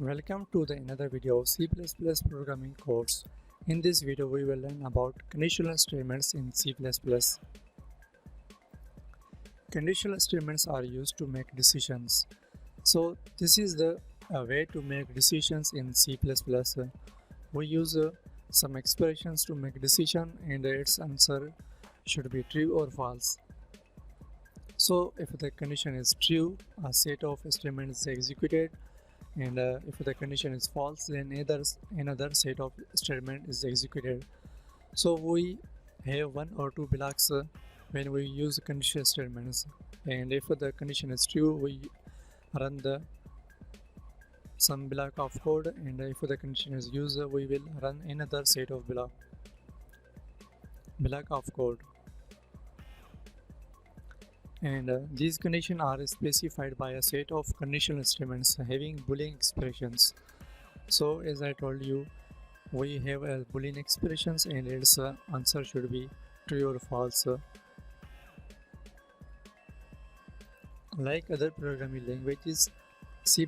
Welcome to another video of C++ programming course. In this video we will learn about conditional statements in C++. Conditional statements are used to make decisions. So this is the way to make decisions in C++. We use some expressions to make decision and its answer should be true or false. So if the condition is true, a set of statements is executed, and if the condition is false, then another set of statement is executed. So we have one or two blocks when we use conditional statements, and if the condition is true, we run some block of code, and if the condition is used, we will run another set of block of code. And these conditions are specified by a set of conditional statements having Boolean expressions. So as I told you, we have a Boolean expressions and its answer should be true or false. Like other programming languages, C++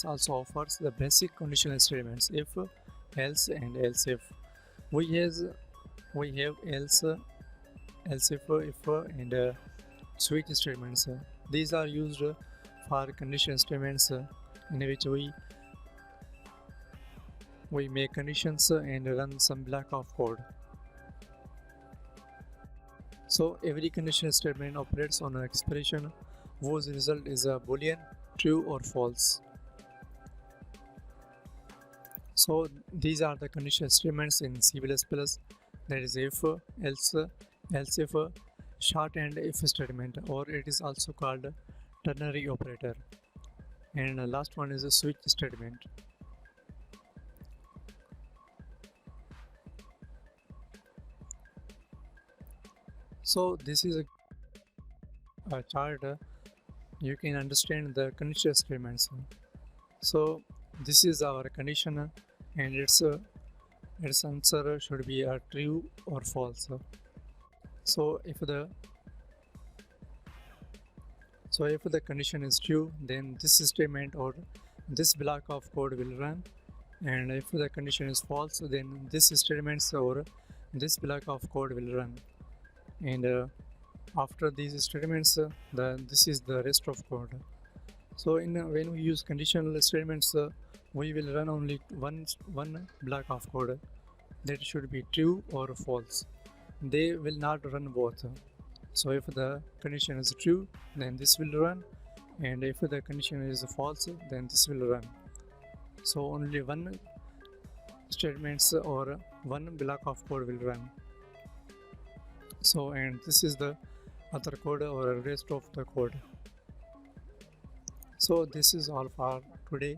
also offers the basic conditional statements if, else, and else if. We have else if, and switch statements. These are used for conditional statements in which we make conditions and run some block of code. So every conditional statement operates on an expression whose result is a Boolean, true or false. So these are the conditional statements in C++, that is if, else if, short and if statement, or it is also called ternary operator, and the last one is a switch statement. So this is a chart. You can understand the conditional statements. So this is our condition, and its answer should be a true or false. So if the condition is true, then this statement or this block of code will run, and if the condition is false, then this statement or this block of code will run. And after these statements, this is the rest of code. So when we use conditional statements, we will run only one block of code that should be true or false. They will not run both. So if the condition is true, then this will run, and if the condition is false, then this will run. So only one statements or one block of code will run. So, and this is the other code or rest of the code. So this is all for today.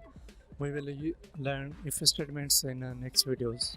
We will learn if statements in next videos.